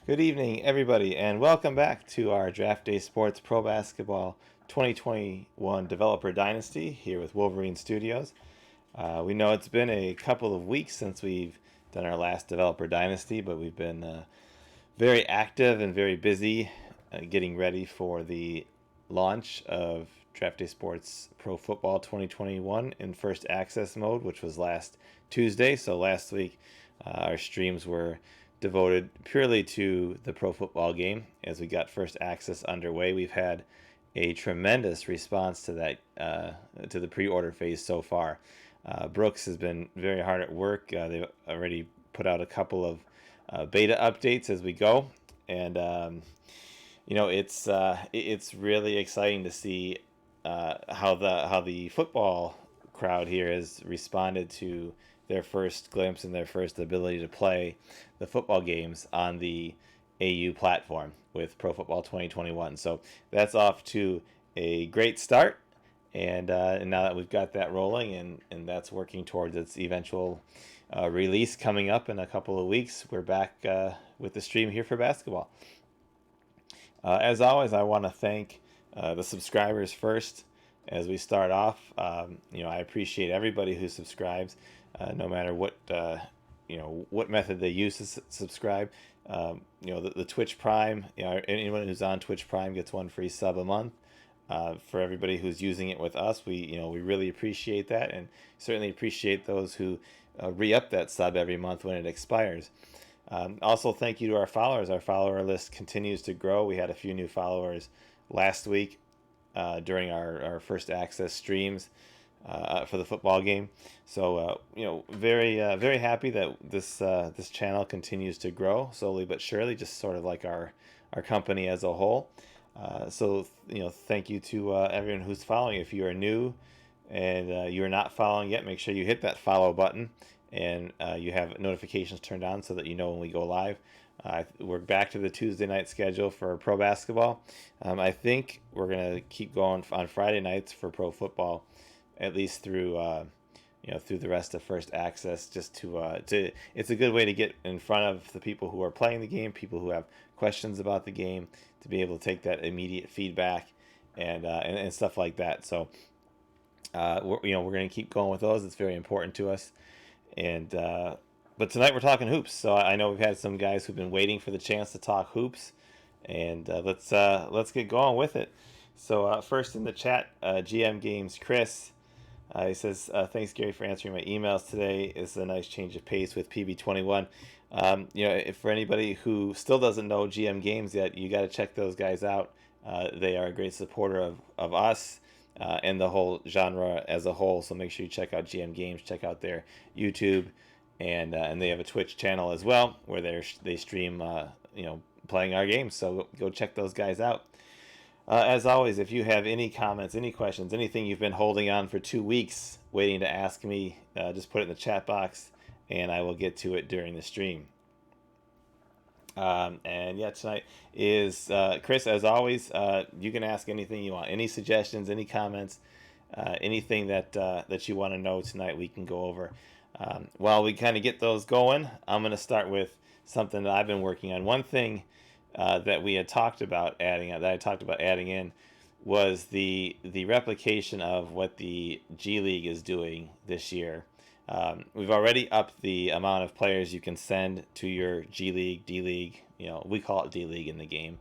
Good evening, everybody, and welcome back to our Draft Day Sports Pro Basketball 2021 Developer Dynasty here with Wolverine Studios. We know it's been a couple of weeks since we've done our last Developer Dynasty, but we've been very active and very busy getting ready for the launch of Draft Day Sports Pro Football 2021 in first access mode, which was last Tuesday. So last week, our streams were devoted purely to the pro football game as we got first access underway. We've had a tremendous response to that, to the pre-order phase so far. Brooks has been very hard at work. They've already put out a couple of beta updates as we go, and it's really exciting to see how the football crowd here has responded to their first glimpse and their first ability to play the football games on the AU platform with Pro Football 2021. So that's off to a great start. And now that we've got that rolling and that's working towards its eventual release coming up in a couple of weeks, we're back with the stream here for basketball. As always, I want to thank the subscribers first as we start off. I appreciate everybody who subscribes, no matter what method they use to subscribe. The Twitch Prime. Anyone who's on Twitch Prime gets one free sub a month. For everybody who's using it with us, we really appreciate that, and certainly appreciate those who re-up that sub every month when it expires. Also, thank you to our followers. Our follower list continues to grow. We had a few new followers last week during our first access streams for the football game. So, very happy that this channel continues to grow slowly but surely, just sort of like our company as a whole. Thank you to everyone who's following. If you are new and you're not following yet, make sure you hit that follow button and you have notifications turned on so that you know when we go live. We're back to the Tuesday night schedule for pro basketball. I think we're going to keep going on Friday nights for pro football, at least through through the rest of first access, just to it's a good way to get in front of the people who are playing the game, people who have questions about the game, to be able to take that immediate feedback and stuff like that. So we're going to keep going with those. It's very important to us. And but tonight we're talking hoops. So I know we've had some guys who've been waiting for the chance to talk hoops, and let's get going with it. So first in the chat, GM Games Chris. He says, thanks, Gary, for answering my emails today. It's a nice change of pace with PB21. If for anybody who still doesn't know GM Games yet, you got to check those guys out. They are a great supporter of us and the whole genre as a whole. So make sure you check out GM Games, check out their YouTube, and they have a Twitch channel as well where they stream playing our games. So go check those guys out. As always, if you have any comments, any questions, anything you've been holding on for 2 weeks waiting to ask me, just put it in the chat box and I will get to it during the stream. Tonight is Chris. As always, you can ask anything you want, any suggestions, any comments, anything that you want to know tonight, we can go over. While we kind of get those going, I'm going to start with something that I've been working on. One thing that we had talked about adding in was the replication of what the G League is doing this year. We've already upped the amount of players you can send to your G League, D League. We call it D League in the game,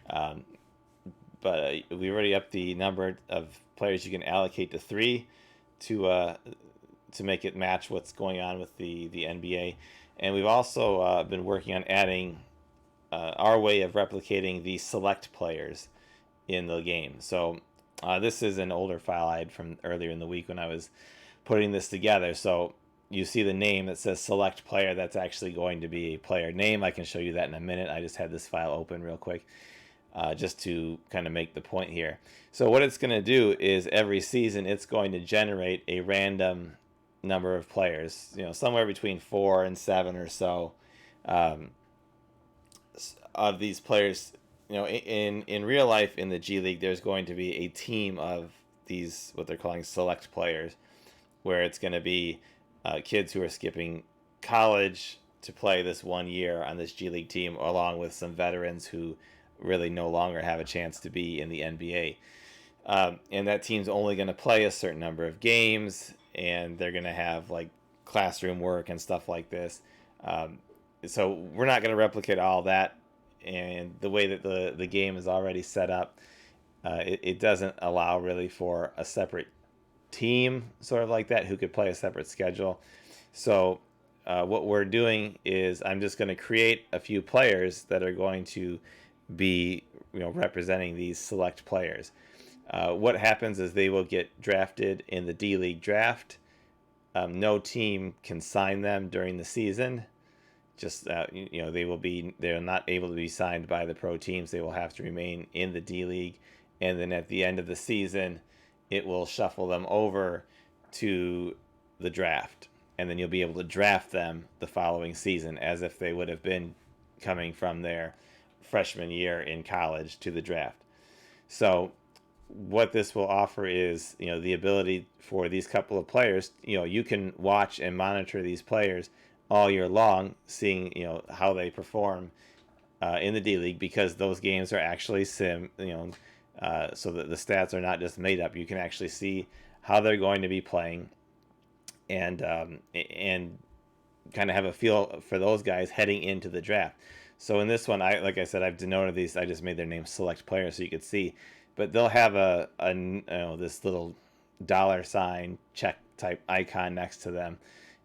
but we already upped the number of players you can allocate to 3 to make it match what's going on with the NBA. And we've also been working on adding our way of replicating the select players in the game. So this is an older file I had from earlier in the week when I was putting this together. So you see the name that says select player. That's actually going to be a player name. I can show you that in a minute. I just had this file open real quick just to kind of make the point here. So what it's going to do is every season it's going to generate a random number of players, somewhere between 4 and 7 or so of these players. In real life in the G League, there's going to be a team of these, what they're calling select players, where it's going to be kids who are skipping college to play this 1 year on this G League team, along with some veterans who really no longer have a chance to be in the NBA. And that team's only going to play a certain number of games, and they're going to have like classroom work and stuff like this. So we're not going to replicate all that. And the way that the game is already set up, it doesn't allow really for a separate team sort of like that who could play a separate schedule. So what we're doing is I'm just going to create a few players that are going to be representing these select players. What happens is they will get drafted in the D League draft. No team can sign them during the season. Just they're not able to be signed by the pro teams. They will have to remain in the D League, and then at the end of the season, it will shuffle them over to the draft, and then you'll be able to draft them the following season as if they would have been coming from their freshman year in college to the draft. So what this will offer is the ability for these couple of players, you can watch and monitor these players all year long, seeing how they perform in the D League, because those games are actually so that the stats are not just made up. You can actually see how they're going to be playing, and kind of have a feel for those guys heading into the draft. So in this one, like I said, I've denoted these. I just made their names select players so you could see. But they'll have this little $ check type icon next to them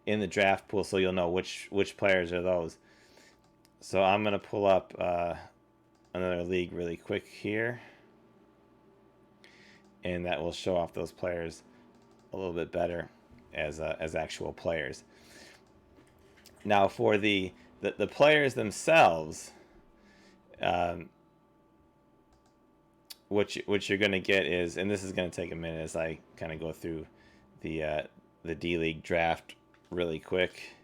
in the draft pool, so you'll know which players are those. So I'm gonna pull up another league really quick here, and that will show off those players a little bit better as actual players. Now for the players themselves, what you're going to get is, and this is going to take a minute as I kind of go through the D League draft really quick.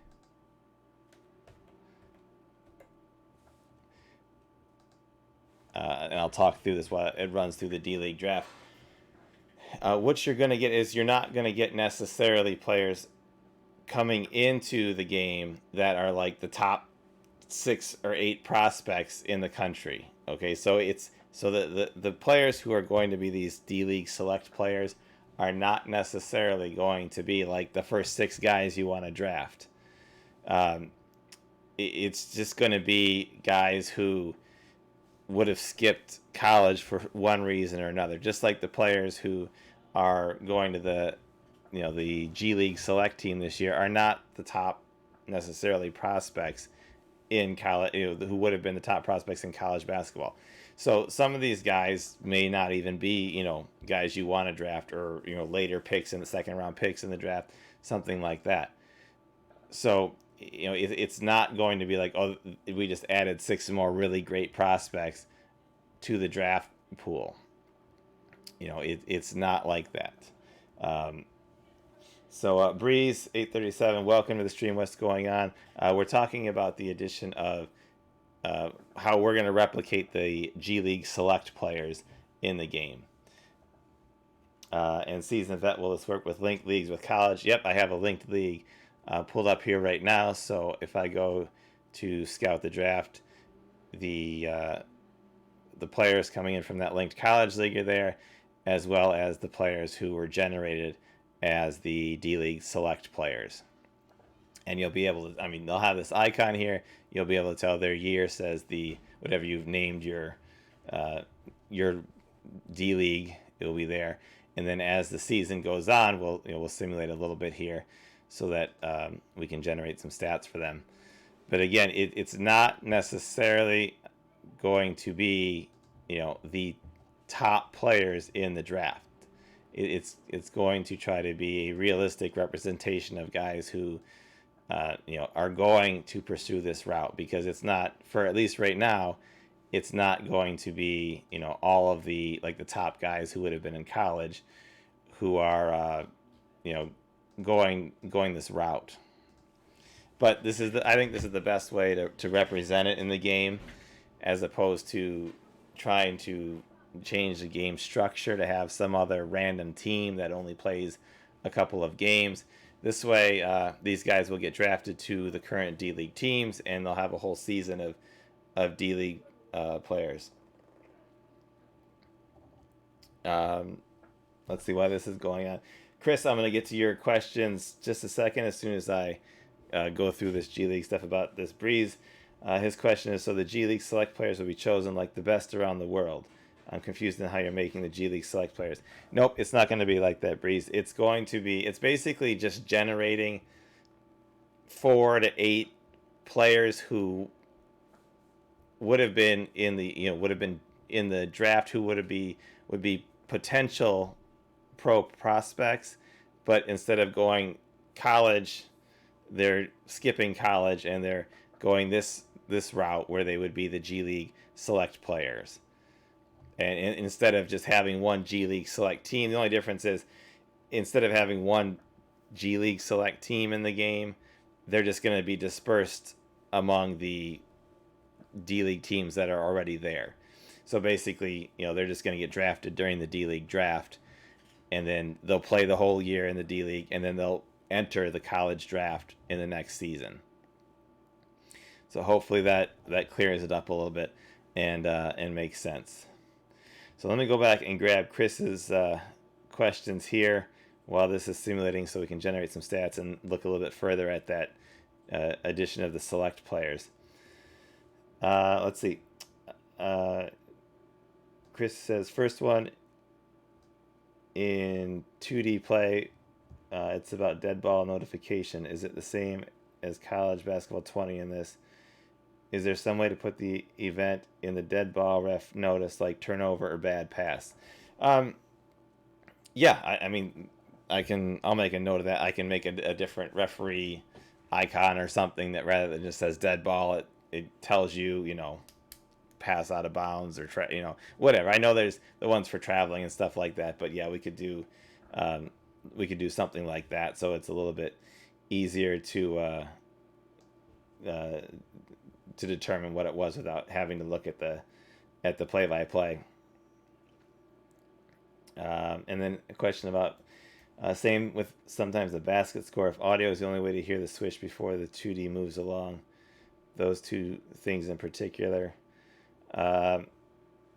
And I'll talk through this while it runs through the D League draft. What you're going to get is you're not going to get necessarily players coming into the game that are like the top 6 or 8 prospects in the country. Okay, so the players who are going to be these D League select players are not necessarily going to be like the first 6 guys you want to draft. It's just going to be guys who would have skipped college for one reason or another, just like the players who are going to the G League select team this year are not the top necessarily prospects in college, who would have been the top prospects in college basketball. So some of these guys may not even be, guys you want to draft, or, later picks in the second round picks in the draft, something like that. So, it's not going to be like, oh, we just added 6 more really great prospects to the draft pool. It's not like that. So Breeze 837, welcome to the stream. What's going on? We're talking about the addition of how we're going to replicate the G League select players in the game. And seasoned vet, will this work with linked leagues with college? Yep, I have a linked league pulled up here right now. So if I go to scout the draft, the players coming in from that linked college league are there, as well as the players who were generated as the D League select players. And you'll be able to, they'll have this icon here. You'll be able to tell their year says whatever you've named your D League, it'll be there. And then as the season goes on, we'll simulate a little bit here so that we can generate some stats for them. But again, it's not necessarily going to be, the top players in the draft. It's going to try to be a realistic representation of guys who are going to pursue this route, because it's not, for at least right now, it's not going to be all of the top guys who would have been in college who are going this route. But I think this is the best way to represent it in the game, as opposed to trying to change the game structure to have some other random team that only plays a couple of games. This way, these guys will get drafted to the current D League teams, and they'll have a whole season of D League players. Um, let's see why this is going on. Chris, I'm going to get to your questions just a second as soon as I go through this G League stuff about this Breeze. His question is, so the G League select players will be chosen like the best around the world. I'm confused in how you're making the G League select players. Nope, it's not going to be like that, Breeze. It's basically just generating 4 to 8 players who would have been in the draft, who would be potential pro prospects, but instead of going college, they're skipping college and they're going this route where they would be the G League select players. And instead of just having one G League select team, the only difference is instead of having one G League select team in the game, they're just going to be dispersed among the D League teams that are already there. So basically, they're just going to get drafted during the D League draft, and then they'll play the whole year in the D League, and then they'll enter the college draft in the next season. So hopefully that clears it up a little bit and makes sense. So let me go back and grab Chris's questions here while this is simulating so we can generate some stats and look a little bit further at that addition of the select players. Let's see. Chris says, first one in 2D play, it's about dead ball notification. Is it the same as college basketball 20 in this? Is there some way to put the event in the dead ball ref notice, like turnover or bad pass? Yeah, I mean, I'll make a note of that. I can make a different referee icon or something that rather than just says dead ball, it tells you, pass out of bounds or whatever. I know there's the ones for traveling and stuff like that, but yeah, we could do something like that, so it's a little bit easier to determine what it was without having to look at the play-by-play. And then a question about same with sometimes the basket score. If audio is the only way to hear the swish before the 2D moves along, those two things in particular. And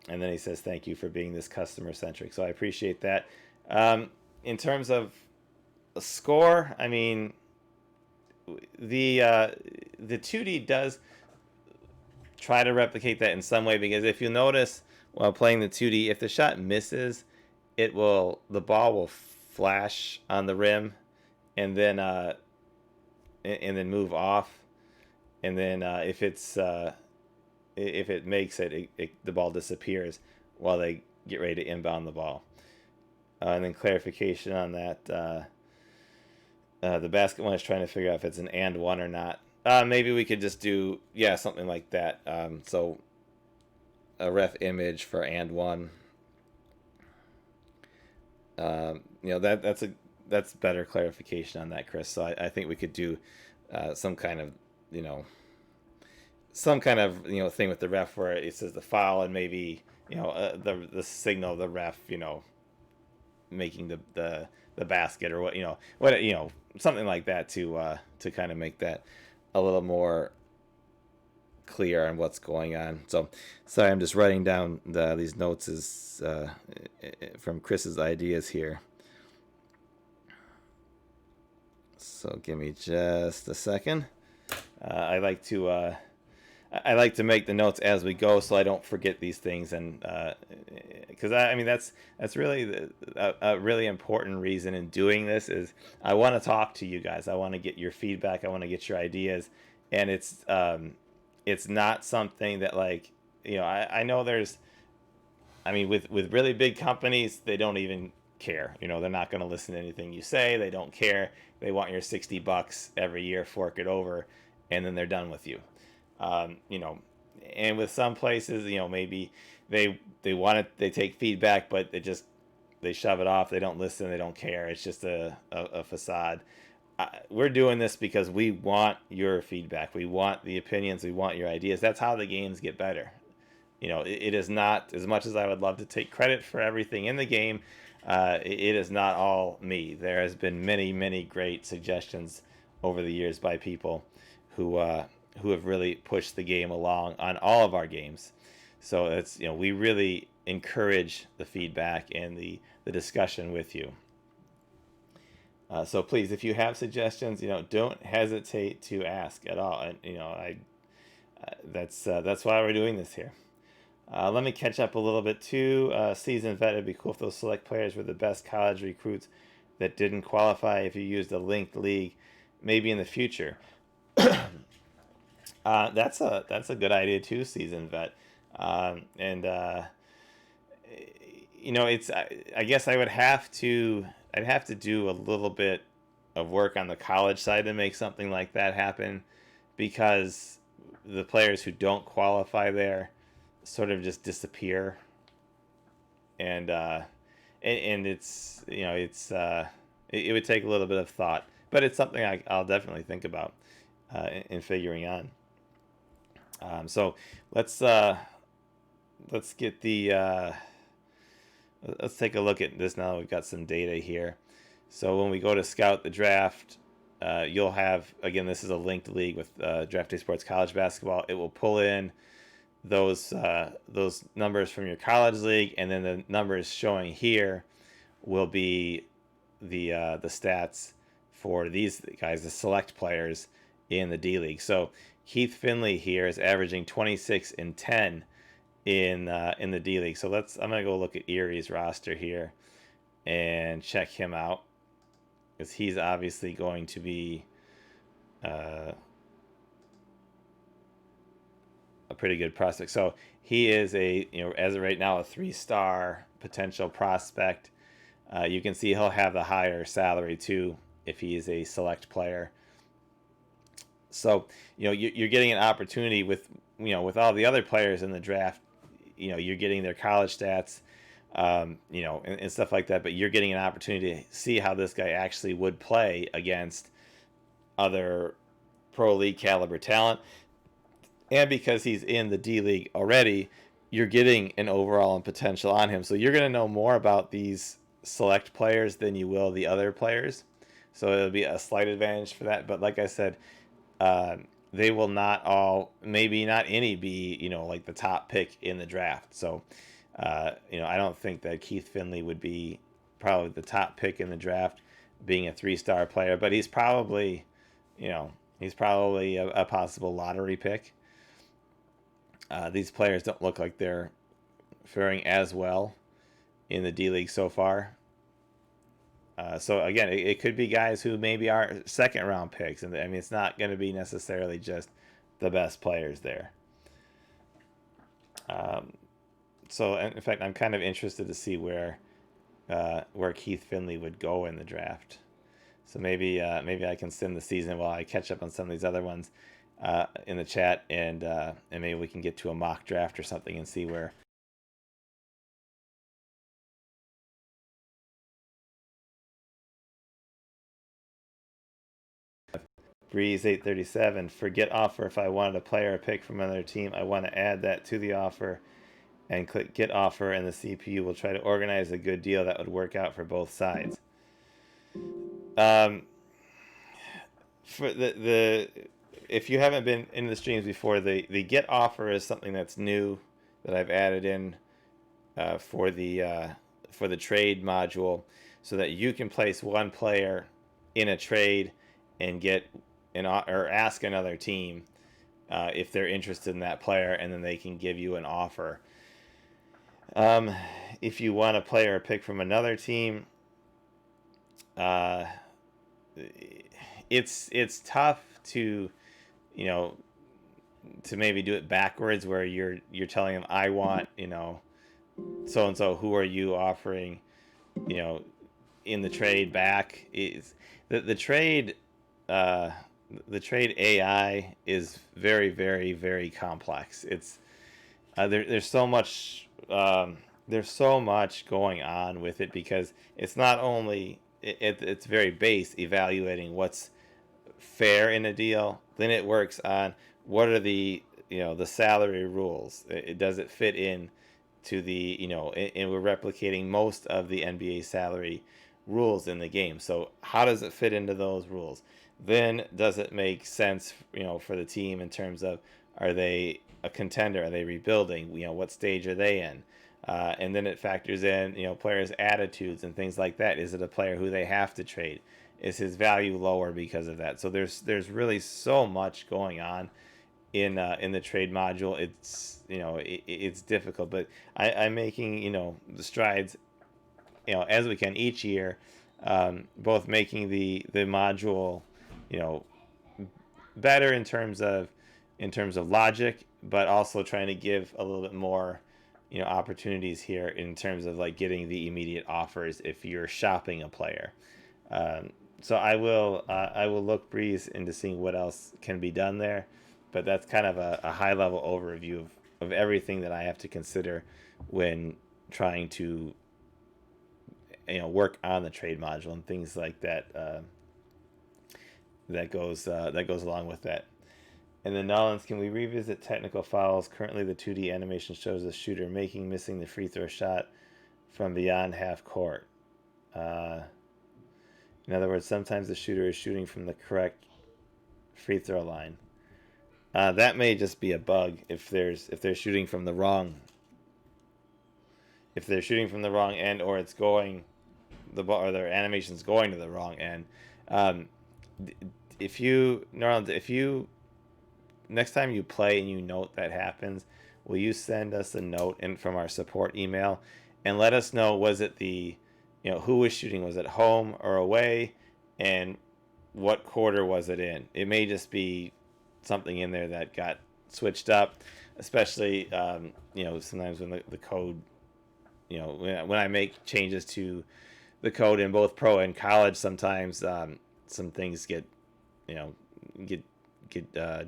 then he says, thank you for being this customer centric. So I appreciate that. In terms of a score, I mean, the 2D does try to replicate that in some way, because if you notice while playing the 2D, if the shot misses, the ball will flash on the rim and then move off, and then if it makes it, the ball disappears while they get ready to inbound the ball. And then clarification on that, the basket one is trying to figure out if it's an and one or not. Maybe we could just do something like that. So a ref image for and one. That's better clarification on that, Chris. So I think we could do some kind of thing with the ref where it says the foul and maybe the signal of the ref making the basket or what something like that to kind of make that a little more clear on what's going on. So sorry, I'm just writing down these notes from Chris's ideas here. So give me just a second. I like to make the notes as we go so I don't forget these things, and because that's really a really important reason in doing this is I want to talk to you guys. I want to get your feedback. I want to get your ideas, and it's not something that I know there's, with really big companies, they don't even care. They're not going to listen to anything you say. They don't care. They want your $60 every year, fork it over, and then they're done with you. And with some places, maybe they take feedback, but they shove it off. They don't listen. They don't care. It's just a facade. We're doing this because we want your feedback. We want the opinions. We want your ideas. That's how the games get better. it is not, as much as I would love to take credit for everything in the game, it is not all me. There has been many, many great suggestions over the years by people who who have really pushed the game along on all of our games. So it's, we really encourage the feedback and the discussion with you. So please, if you have suggestions, don't hesitate to ask at all. And that's why we're doing this here. Let me catch up a little bit too. Seasoned vet, it'd be cool if those select players were the best college recruits that didn't qualify if you used a linked league, maybe in the future. That's a good idea too, seasoned vet. And it's I guess I'd have to do a little bit of work on the college side to make something like that happen, because the players who don't qualify there sort of just disappear, and it's it would take a little bit of thought, but it's something I'll definitely think about in figuring on. So let's get the let's take a look at this now. We've got some data here. So when we go to scout the draft, you'll have, again, this is a linked league with Draft Day Sports College Basketball. It will pull in those numbers from your college league, and then the numbers showing here will be the stats for these guys, the select players in the D League. So Keith Finley here is averaging 26 and 10 in the D League. So I'm gonna go look at Erie's roster here and check him out, because he's obviously going to be a pretty good prospect. So he is as of right now, a 3-star potential prospect. You can see he'll have the higher salary too if he is a select player. So you're getting an opportunity with all the other players in the draft. You're getting their college stats, and stuff like that, but you're getting an opportunity to see how this guy actually would play against other pro league caliber talent. And because he's in the D League already, you're getting an overall and potential on him. So you're going to know more about these select players than you will the other players. So it'll be a slight advantage for that. But like I said, they will not all, maybe not any, be like the top pick in the draft. So I don't think that Keith Finley would be probably the top pick in the draft, being a 3-star player, but he's probably a possible lottery pick. These players don't look like they're faring as well in the D League so far. So again, it could be guys who maybe are 2nd-round picks, and I mean, it's not going to be necessarily just the best players there. So in fact, I'm kind of interested to see where Keith Finley would go in the draft. So maybe I can send the season while I catch up on some of these other ones in the chat, and maybe we can get to a mock draft or something and see where. Breeze 837, forget offer. If I wanted a player or pick from another team, I want to add that to the offer and click get offer, and the CPU will try to organize a good deal that would work out for both sides. For the if you haven't been in the streams before, the get offer is something that's new that I've added in for the trade module, so that you can place one player in a trade and get or ask another team if they're interested in that player, and then they can give you an offer. If you want a player or pick from another team, it's tough to to maybe do it backwards, where you're telling them, I want so and so, who are you offering in the trade back. Is the trade AI is very, very, very complex. It's there's so much going on with it, because it's not only it's very base evaluating what's fair in a deal. Then it works on what are the the salary rules. Does it fit in to the and we're replicating most of the NBA salary rules in the game. So how does it fit into those rules? Then does it make sense for the team in terms of, are they a contender? Are they rebuilding? What stage are they in? And then it factors in players' attitudes and things like that. Is it a player who they have to trade? Is his value lower because of that? So there's really so much going on in the trade module. It's difficult, but I'm making the strides as we can each year, both making the module better in terms of logic, but also trying to give a little bit more opportunities here in terms of like getting the immediate offers if you're shopping a player. So I will look, Breeze, into seeing what else can be done there, but that's kind of a high level overview of everything that I have to consider when trying to work on the trade module and things like that. That goes along with that. And then Nolans, can we revisit technical fouls? Currently, the 2D animation shows the shooter missing the free throw shot from beyond half court. In other words, sometimes the shooter is shooting from the correct free throw line. That may just be a bug if they're shooting from the wrong. If they're shooting from the wrong end, or it's going the ball, or their animation's going to the wrong end. If you next time you play and you note that happens, will you send us a note in from our support email and let us know, was it who was shooting? Was it home or away? And what quarter was it in? It may just be something in there that got switched up, especially sometimes when the code, when I make changes to the code in both pro and college, sometimes some things get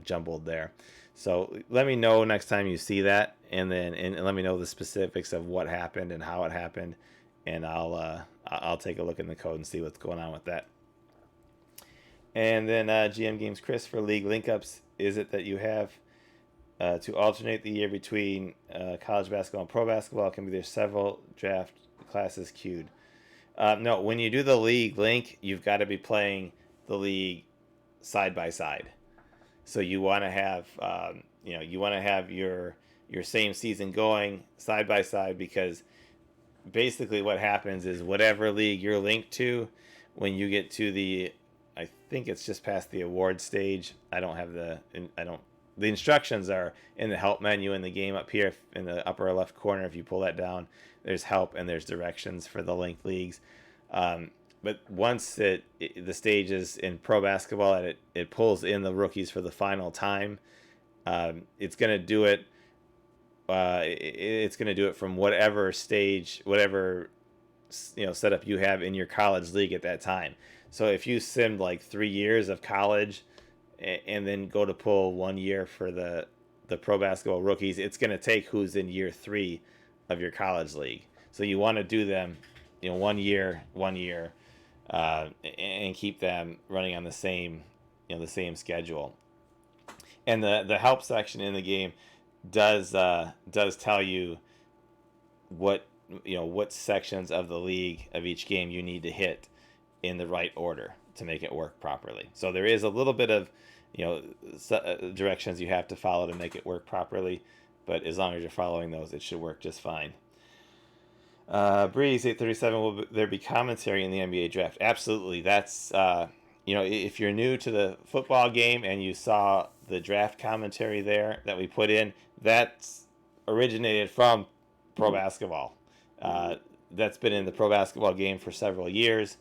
jumbled there. So let me know next time you see that, and let me know the specifics of what happened and how it happened, and I'll take a look in the code and see what's going on with that. And then GM Games Chris, for league link-ups, is it that you have to alternate the year between college basketball and pro basketball? Can be there several draft classes queued? No, when you do the league link, you've got to be playing the league side by side. So you want to have your same season going side by side, because basically what happens is whatever league you're linked to, when you get to I think it's just past the award stage. The instructions are in the help menu in the game up here in the upper left corner. If you pull that down, there's help and there's directions for the linked leagues. But once the stage is in pro basketball and it pulls in the rookies for the final time, it's going to do it. It's going to do it from whatever stage, whatever setup you have in your college league at that time. So if you simmed like 3 years of college and then go to pull 1 year for the pro basketball rookies, it's going to take who's in year 3 of your college league. So you want to do them 1 year, and keep them running on the same schedule. And the help section in the game does tell you what sections of the league of each game you need to hit in the right order to make it work properly. So there is a little bit of directions you have to follow to make it work properly, but as long as you're following those, it should work just fine. Breeze 837, will there be commentary in the NBA draft? Absolutely. That's if you're new to the football game and you saw the draft commentary there that we put in, that's originated from pro basketball. That's been in the pro basketball game for several years.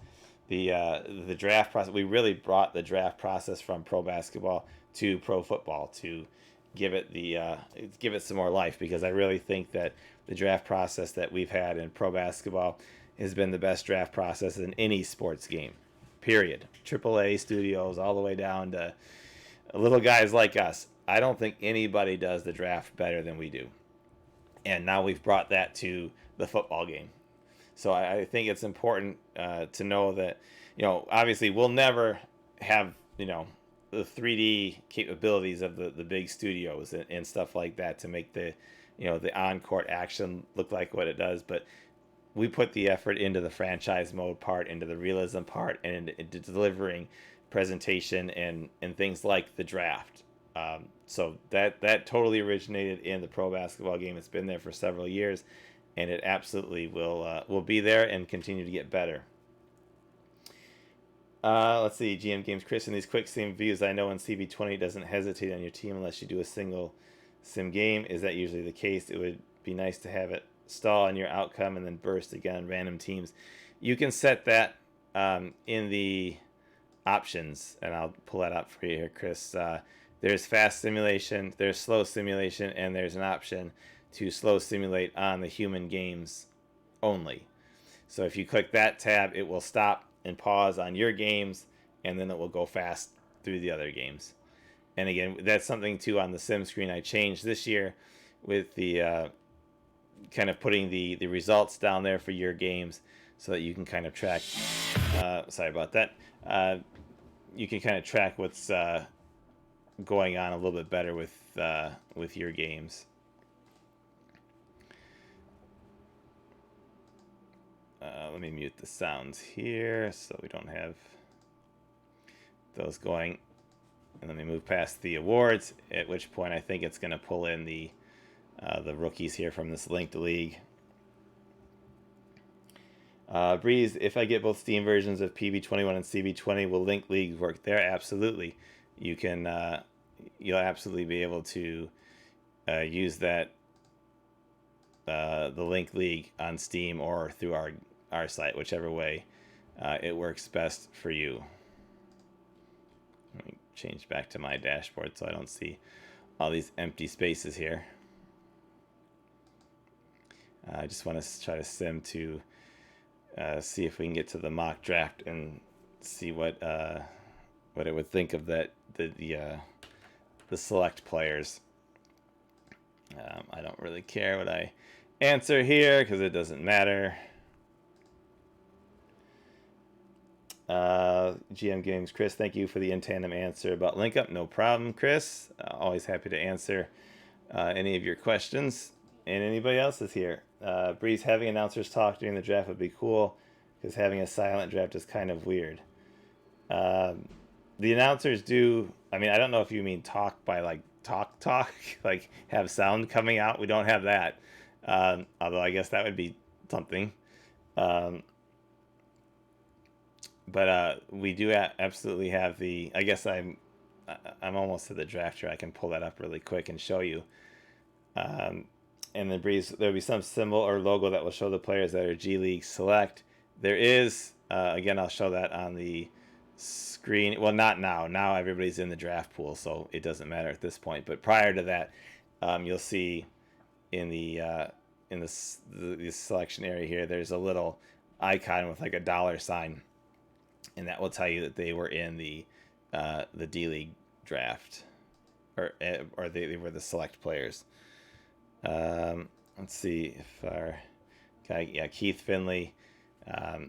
The draft process, we really brought the draft process from pro basketball to pro football to give it some more life, because I really think that the draft process that we've had in pro basketball has been the best draft process in any sports game, period. AAA studios all the way down to little guys like us. I don't think anybody does the draft better than we do. And now we've brought that to the football game. So I think it's important to know that, obviously we'll never have, the 3D capabilities of the big studios and stuff like that to make the the on-court action look like what it does. But we put the effort into the franchise mode part, into the realism part, and into delivering presentation and things like the draft. So that totally originated in the pro basketball game. It's been there for several years, and it absolutely will be there and continue to get better. Let's see, GM Games Chris, in these quick sim views, I know in CB20 doesn't hesitate on your team unless you do a single sim game. Is that usually the case? It would be nice to have it stall on your outcome and then burst again on random teams. You can set that in the options, and I'll pull that up for you here, Chris. There's fast simulation, there's slow simulation, and there's an option to slow simulate on the human games only. So if you click that tab, it will stop and pause on your games, and then it will go fast through the other games. And again, that's something too on the sim screen I changed this year with the kind of putting the results down there for your games so that you can kind of track. Sorry about that. You can kind of track what's going on a little bit better with your games. Let me mute the sounds here so we don't have those going. And let me move past the awards, at which point I think it's going to pull in the rookies here from this linked league. Breeze, if I get both Steam versions of PB21 and CB20, will linked leagues work there? Absolutely. You can, you'll absolutely be able to use that, the linked league on Steam or through our site, whichever way it works best for you. Let me change back to my dashboard so I don't see all these empty spaces here. I just want to try to sim to see if we can get to the mock draft and see what it would think of that the select players. I don't really care what I answer here because it doesn't matter. GM Games Chris, thank you for the in tandem answer about link up. No problem, Chris. Always happy to answer any of your questions. And anybody else is here. Breeze, having announcers talk during the draft would be cool because having a silent draft is kind of weird. The announcers do, I mean, I don't know if you mean talk by like talk, like have sound coming out. We don't have that. Although I guess that would be something. But we do absolutely have the, I guess I'm almost to the draft here. I can pull that up really quick and show you. And then Breeze, there'll be some symbol or logo that will show the players that are G League select. There is, again, I'll show that on the screen. Well, not now. Now everybody's in the draft pool, so it doesn't matter at this point. But prior to that, you'll see in the selection area here, there's a little icon with like a dollar sign, and that will tell you that they were in the D League draft, or they were the select players. Let's see if our guy, yeah, Keith Finley.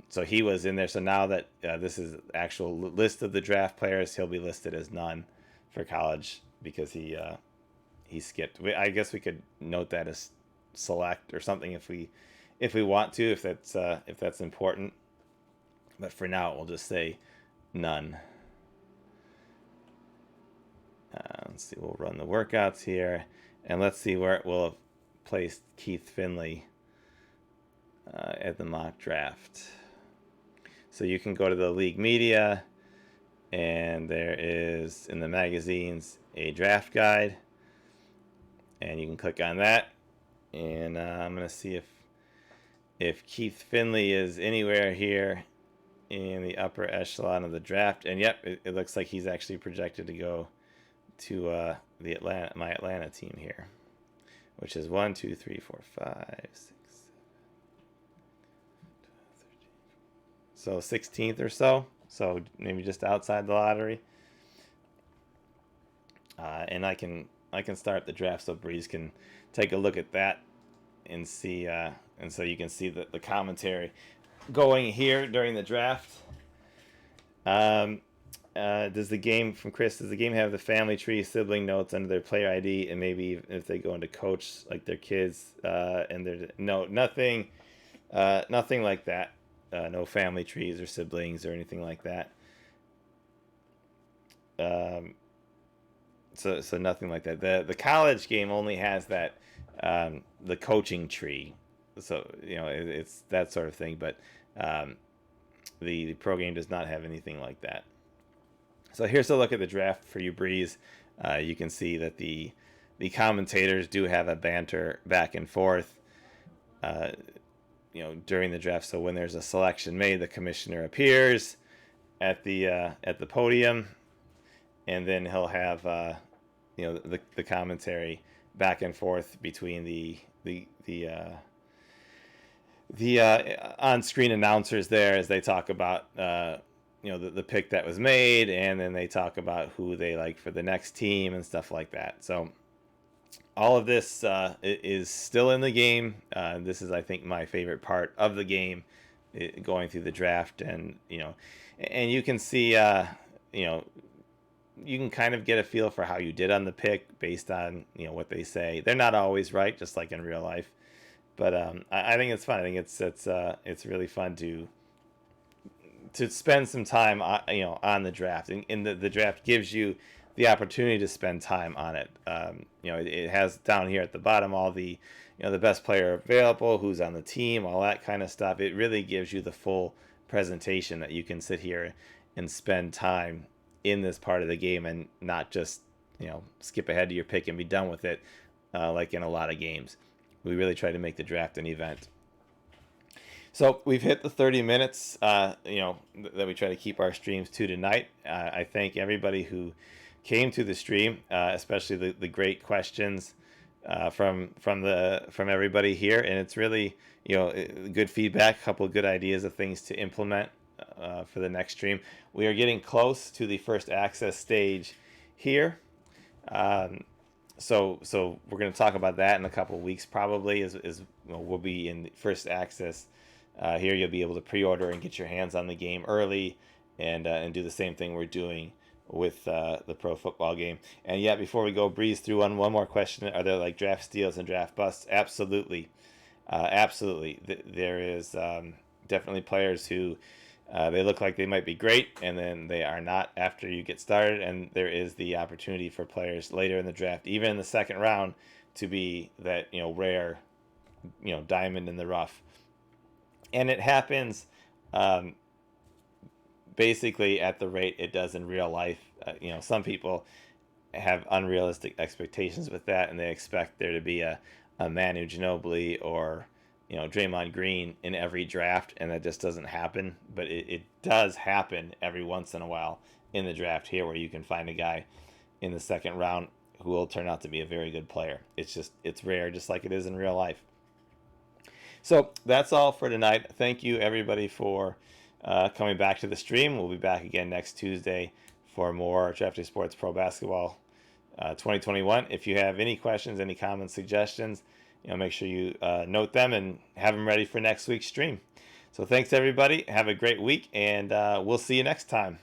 So he was in there. So now that this is actual list of the draft players, he'll be listed as none for college because he skipped. I guess we could note that as select or something if we want to, if that's important. But for now, we'll just say none. Let's see. We'll run the workouts here, and let's see where it will have placed Keith Finley at the mock draft. So you can go to the league media, and there is in the magazines a draft guide, and you can click on that. And I'm gonna see if Keith Finley is anywhere here in the upper echelon of the draft. And yep, it looks like he's actually projected to go to my Atlanta team here, which is 1, 2, 3, 4, 5, 6, 7, 12, 13. So 16th or so. So maybe just outside the lottery. And I can start the draft so Breeze can take a look at that and see, and so you can see the commentary going here during the draft. does the game from Chris? Does the game have the family tree, sibling notes under their player ID, and maybe if they go into coach like their kids and their no nothing, nothing like that. No family trees or siblings or anything like that. Um, so nothing like that. The college game only has that the coaching tree, so it's that sort of thing. But um, the pro game does not have anything like that. So here's a look at the draft for you, Breeze. You can see that the commentators do have a banter back and forth, during the draft. So when there's a selection made, the commissioner appears at the podium, and then he'll have the commentary back and forth between the on-screen announcers there as they talk about the pick that was made, and then they talk about who they like for the next team and stuff like that. So all of this is still in the game. This is, I think, my favorite part of the game, going through the draft, and you can see you can kind of get a feel for how you did on the pick based on what they say. They're not always right, just like in real life. But I think it's fun. I think it's really fun to spend some time on the draft, and the draft gives you the opportunity to spend time on it. It has down here at the bottom all the the best player available, who's on the team, all that kind of stuff. It really gives you the full presentation that you can sit here and spend time in this part of the game and not just skip ahead to your pick and be done with it, like in a lot of games. We really try to make the draft an event. So we've hit the 30 minutes, that we try to keep our streams to tonight. I thank everybody who came to the stream, especially the great questions from everybody here, and it's really good feedback, a couple of good ideas of things to implement for the next stream. We are getting close to the first access stage here. So we're going to talk about that in a couple of weeks, probably. We'll be in first access here. You'll be able to pre-order and get your hands on the game early, and do the same thing we're doing with the pro football game. And yeah, before we go, breeze through on one more question: are there like draft steals and draft busts? Absolutely, absolutely. There is definitely players who they look like they might be great, and then they are not after you get started. And there is the opportunity for players later in the draft, even in the second round, to be that rare, diamond in the rough. And it happens basically at the rate it does in real life. Some people have unrealistic expectations with that, and they expect there to be a Manu Ginobili or Draymond Green in every draft, and that just doesn't happen. But it does happen every once in a while in the draft here, where you can find a guy in the second round who will turn out to be a very good player. It's rare, just like it is in real life. So that's all for tonight. Thank you, everybody, for coming back to the stream. We'll be back again next Tuesday for more Draft Day Sports Pro Basketball 2021. If you have any questions, any comments, suggestions, make sure you note them and have them ready for next week's stream. So thanks, everybody. Have a great week, and we'll see you next time.